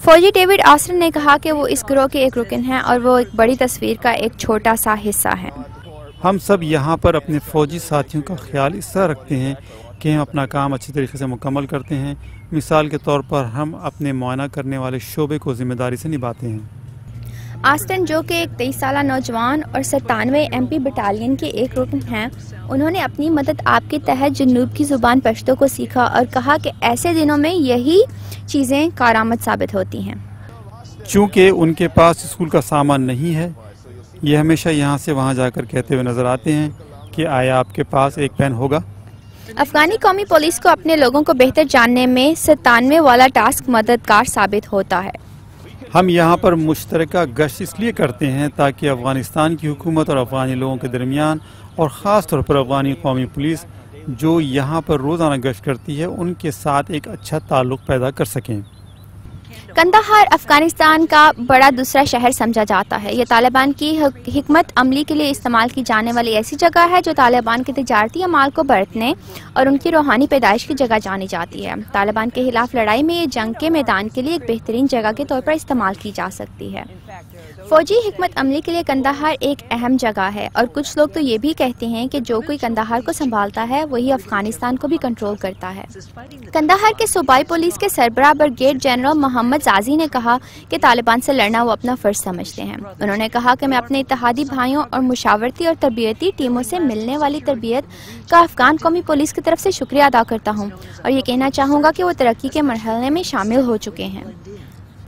فوجی David Aston نے کہا کہ وہ اس گروہ کے ایک رکن ہیں اور وہ ایک بڑی تصویر کا ایک چھوٹا سا حصہ ہیں۔ ہم سب یہاں پر اپنے فوجی ساتھیوں کا خیال اس طرح رکھتے ہیں کہ ہم اپنا کام اچھی طریقے سے مکمل کرتے ہیں۔ مثال کے طور پر ہم اپنے معائنہ کرنے والے شعبے کو ذمہ داری سے نبھاتے ہیں۔ آسٹن جو کہ ایک 23 سالہ نوجوان اور 97 MP بٹالین کے ایک رکن ہیں، انہوں نے اپنی مدد آپ کے تحت جنوب کی زبان پشتو کو سیکھا اور کہا کہ ایسے دنوں میں یہی چیزیں کارآمد ثابت ہوتی ہیں۔ چونکہ ان کے پاس اسکول کا سامان نہیں ہے، یہ ہمیشہ یہاں سے وہاں جا کر کہتے ہوئے نظر آتے ہیں کہ آیا آپ کے پاس ایک پین ہوگا؟ افغانی قومی پولیس کو اپنے لوگوں کو بہتر جاننے میں 97 والا ٹاسک مددگار ثابت ہوتا ہے۔ ہم یہاں پر مشترکہ گشت اس لیے کرتے ہیں تاکہ افغانستان کی حکومت اور افغانی لوگوں کے درمیان اور خاص طور پر افغانی قومی پولیس جو یہاں پر روزانہ گشت کرتی ہے ان کے ساتھ ایک اچھا تعلق پیدا کر سکیں۔ قندھار افغانستان کا بڑا دوسرا شہر سمجھا جاتا ہے۔ یہ طالبان کی حکمت عملی کے لیے استعمال کی جانے والی ایسی جگہ ہے جو طالبان کے تجارتی اعمال کو برتنے اور ان کی روحانی پیدائش کی جگہ جانی جاتی ہے۔ طالبان کے خلاف لڑائی میں یہ جنگ کے میدان کے لیے ایک بہترین جگہ کے طور پر استعمال کی جا سکتی ہے۔ فوجی حکمت عملی کے لیے قندھار ایک اہم جگہ ہے اور کچھ لوگ تو یہ بھی کہتے ہیں کہ جو کوئی قندھار کو سنبھالتا ہے وہی افغانستان کو بھی کنٹرول کرتا ہے۔ قندھار کے صوبائی پولیس کے سربراہ برگیڈ جنرل محمد زازی نے کہا کہ طالبان سے لڑنا وہ اپنا فرض سمجھتے ہیں۔ انہوں نے کہا کہ میں اپنے اتحادی بھائیوں اور مشاورتی اور تربیتی ٹیموں سے ملنے والی تربیت کا افغان قومی پولیس کی طرف سے شکریہ ادا کرتا ہوں اور یہ کہنا چاہوں گا کہ وہ ترقی کے مرحلے میں شامل ہو چکے ہیں۔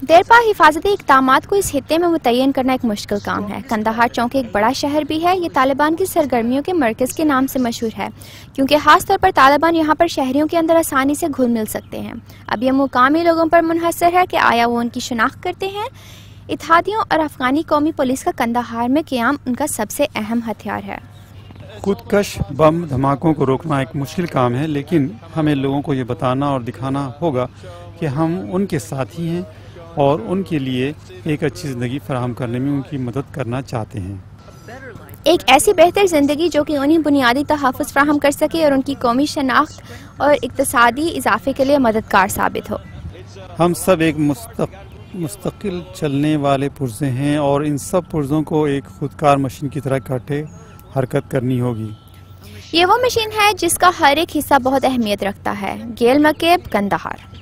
دیرپا حفاظتی اقدامات کو اس خطے میں متعین کرنا ایک مشکل کام ہے۔ قندھار چونکہ ایک بڑا شہر بھی ہے، یہ طالبان کی سرگرمیوں کے مرکز کے نام سے مشہور ہے کیونکہ خاص طور پر طالبان یہاں پر شہریوں کے اندر آسانی سے گھل مل سکتے ہیں۔ اب یہ مقامی لوگوں پر منحصر ہے کہ آیا وہ ان کی شناخت کرتے ہیں۔ اتحادیوں اور افغانی قومی پولیس کا قندھار میں قیام ان کا سب سے اہم ہتھیار ہے۔ خودکش بم دھماکوں کو روکنا ایک مشکل کام ہے، لیکن ہمیں لوگوں کو یہ بتانا اور دکھانا ہوگا کہ ہم ان کے ساتھی ہیں اور ان کے لیے ایک اچھی زندگی فراہم کرنے میں ان کی مدد کرنا چاہتے ہیں۔ ایک ایسی بہتر زندگی جو کہ انہیں بنیادی تحفظ فراہم کر سکے اور ان کی قومی شناخت اور اقتصادی اضافے کے لیے مددگار ثابت ہو۔ ہم سب ایک مستقل چلنے والے پرزے ہیں اور ان سب پرزوں کو ایک خودکار مشین کی طرح اکٹھے حرکت کرنی ہوگی۔ یہ وہ مشین ہے جس کا ہر ایک حصہ بہت اہمیت رکھتا ہے۔ گیل مکیب، قندھار۔